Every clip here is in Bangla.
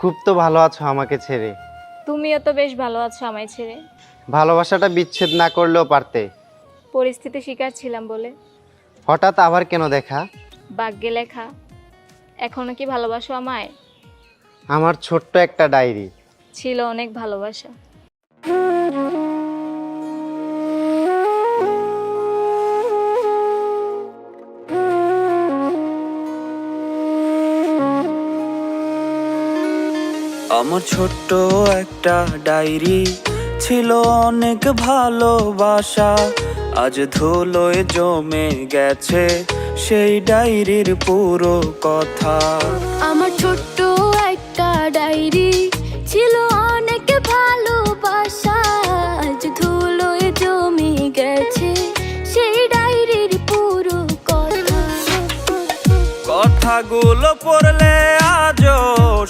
খুব তো ভালো আছো আমাকে ছেড়ে। তুমিও তো বেশ ভালো আছো আমায় ছেড়ে। ভালোবাসাটা বিচ্ছেদ না করলেও পারতে। পরিস্থিতি শিকার ছিলাম বলে। হঠাৎ আবার কেন দেখা? ভাগ্যে লেখা। এখনো কি ভালোবাসো আমায়? আমার ছোট্ট একটা ডায়েরি। ছিল অনেক ভালোবাসা। আমার ছোট্ট একটা ডায়েরি, ছিল অনেক ভালোবাসা। আজ ধুলোয় জমে গেছে সেই ডায়েরির পুরো কথা। আমার ছোট্ট একটা ডায়েরি, ছিল অনেক ভালোবাসা। আজ ধুলোয় জমে গেছে সেই ডায়েরির পুরো কথা। কথাগুলো পড়লে আজও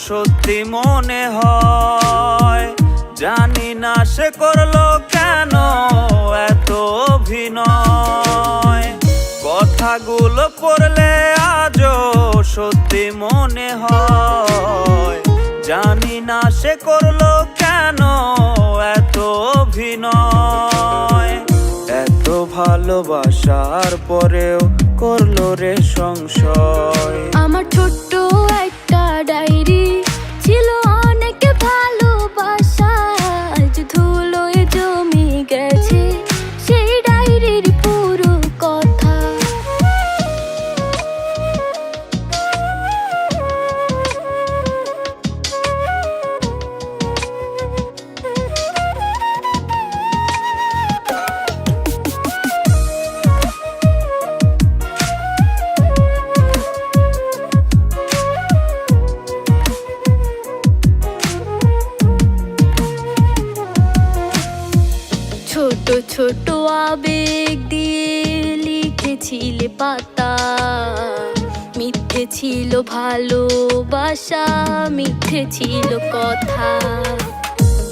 সত্যি মনে হয়। জানি না সে করলো কেন এত অভিনয়। কথাগুলো পড়লে আজও সত্যি মনে হয়। জানি না সে করলো কেন এত অভিনয়। এত ভালোবাসার পরেও করলো রে সংশয়। আমার ছোট্ট একটা ডায়েরি, ছিল অনেক ভালোবাসা। আজ ধুলোয় জমে গেছে সেই ডায়েরির পুরো কথা। ছোট ছোট আবেগ দিয়ে লিখেছিলে পাতা। মিথ্যে ছিল ভালোবাসা, মিথ্যে ছিল কথা।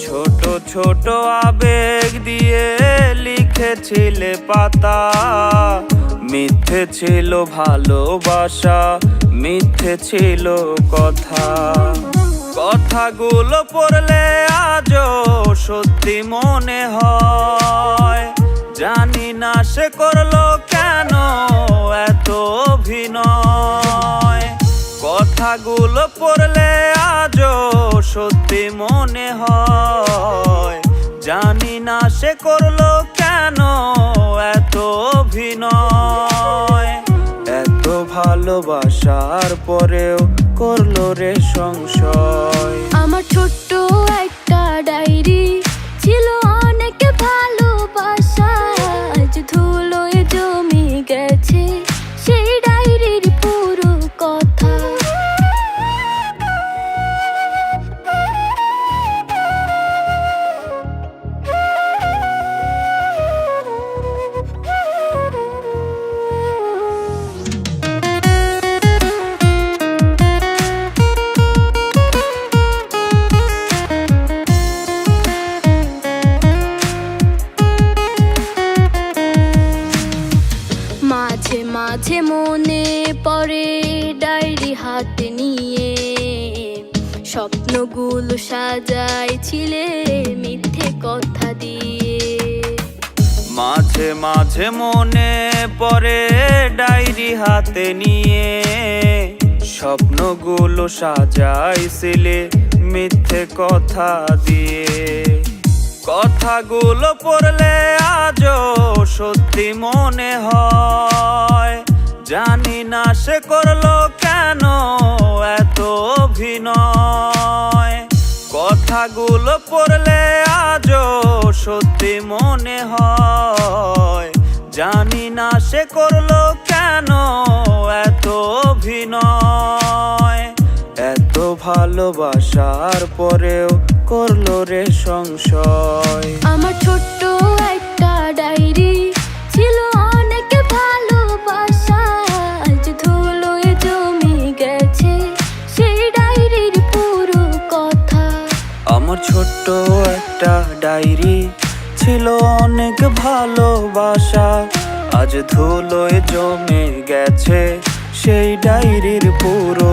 ছোট ছোট আবেগ দিয়ে লিখেছিলে পাতা। মিথ্যে ছিল ভালোবাসা, মিথ্যে ছিল কথা। কথাগুলো পড়লে আজও সত্যি মনে হয়। জানি না সে করলো কেন এত অভিনয়। কথাগুলো পড়লে আজও সত্যি মনে হয়। জানি না সে করলো কেন এত অভিনয়। এত ভালোবাসার পরেও করলো রে সংশয়। আমার ছোট্ট একটা ডায়েরি, ছিল অনেক ভালোবাসা। আজ ধুলোয় জমে গেছে সেই ডায়েরির পুরো কথা। মাঝে মাঝে মনে পড়ে ডায়েরি হাতে নিয়ে। স্বপ্নগুলো সাজাইছিলে মিথ্যে কথা দিয়ে। মাঝে মাঝে মনে পড়ে ডায়েরি হাতে নিয়ে। স্বপ্নগুলো সাজাইছিলে মিথ্যে কথা দিয়ে। কথাগুলো পড়লে আজও সত্যি মনে হয়। জানি না সে করলো কেন এত অভিনয়। কথাগুলো পড়লে আজও সত্যি মনে হয়। জানি না সে করলো কেন এত অভিনয়। এত ভালোবাসার পরেও করলো রে সংশয়। আমার ছোট্ট একটা ডায়েরি, ছিল অনেক ভালোবাসা। আজ ধুলোয় জমে গেছে সেই ডায়েরির পুরো কথা। আমার ছোট্ট একটা ডায়েরি, ছিল অনেক ভালোবাসা। আজ ধুলোয় জমে গেছে সেই ডায়েরির পুরো